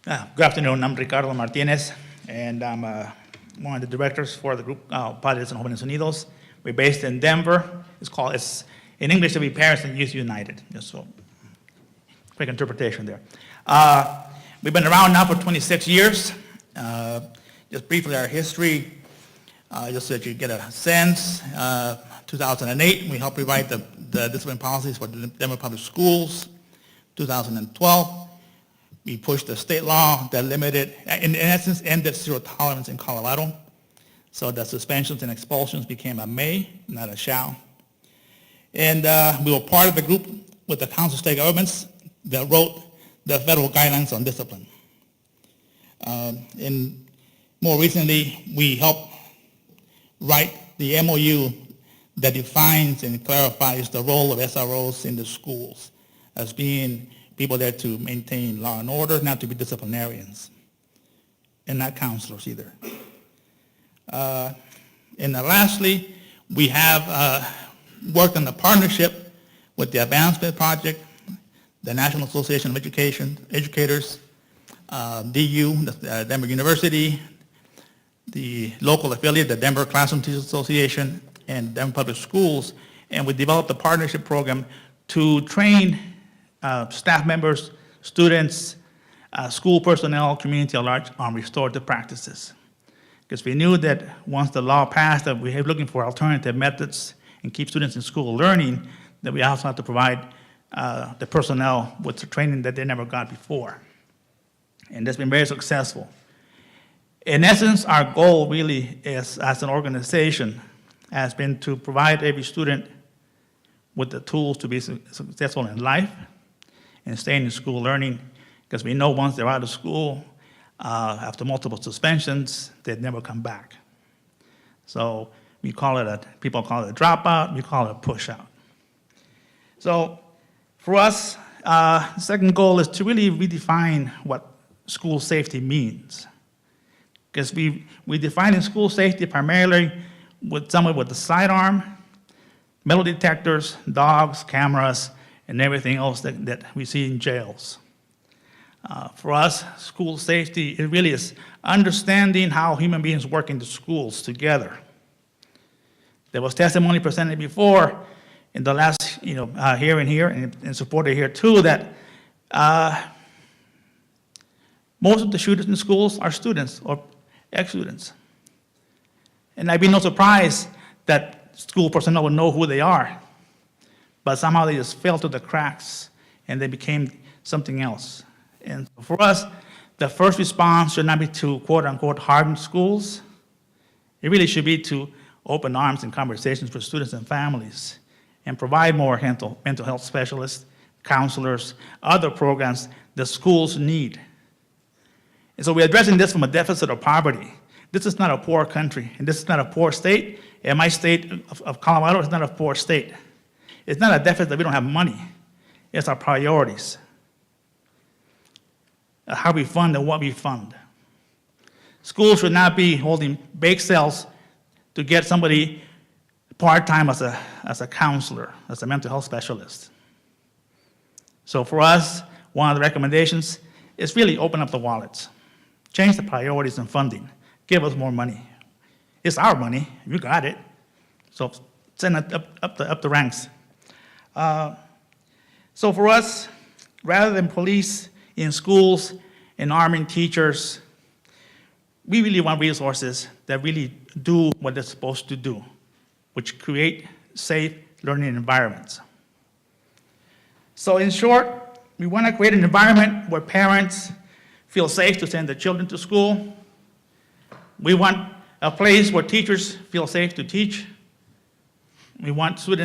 Good afternoon. I'm Ricardo Martinez, and I'm one of the directors for the group Padres and Jóvenes Unidos. We're based in Denver. It's in English, it'll be Parents and Youth United. Just so quick interpretation there. We've been around now for 26 years. Just briefly, our history, just so that you get a sense. 2008, we helped rewrite the discipline policies for the Denver Public Schools. 2012, we pushed the state law that limited, in essence, ended zero tolerance in Colorado. So the suspensions and expulsions became a may, not a shall. And we were part of the group with the Council of State Governments that wrote the federal guidelines on discipline. And more recently, we helped write the MOU that defines and clarifies the role of SROs in the schools as being people there to maintain law and order, not to be disciplinarians, and not counselors either. And lastly, we have worked on the partnership with the Advancement Project, the National Association of Educators, DU, Denver University, the local affiliate, the Denver Classroom Teachers Association, and Denver Public Schools, and we developed a partnership program to train staff members, students, school personnel, community at large on restorative practices. Because we knew that once the law passed that we were looking for alternative methods and keep students in school learning, that we also have to provide the personnel with the training that they never got before. And that's been very successful. In essence, our goal really is, as an organization, has been to provide every student with the tools to be successful in life and staying in school learning, because we know once they're out of school, after multiple suspensions, they'd never come back. So people call it a dropout, we call it a push out. So for us, the second goal is to really redefine what school safety means. Because we define school safety primarily with someone with a sidearm, metal detectors, dogs, cameras, and everything else that we see in jails. For us, school safety, it really is understanding how human beings work in the schools together. There was testimony presented before in the last hearing here, and supported here too, that most of the shooters in schools are students or ex-students. And I'd be no surprise that school personnel would know who they are, but somehow they just fell through the cracks and they became something else. And for us, the first response should not be to quote-unquote harden schools. It really should be to open arms and conversations for students and families and provide more mental health specialists, counselors, other programs that schools need. And so we're addressing this from a deficit of poverty. This is not a poor country, and this is not a poor state. And my state of Colorado is not a poor state. It's not a deficit that we don't have money. It's our priorities. How we fund and what we fund. Schools should not be holding bake sales to get somebody part-time as a counselor, as a mental health specialist. So for us, one of the recommendations is really open up the wallets. Change the priorities and funding. Give us more money. It's our money. You got it. So send it up the ranks. So for us, rather than police in schools and arming teachers, we really want resources that really do what they're supposed to do, which create safe learning environments. So in short, we want to create an environment where parents feel safe to send their children to school. We want a place where teachers feel safe to teach. We want students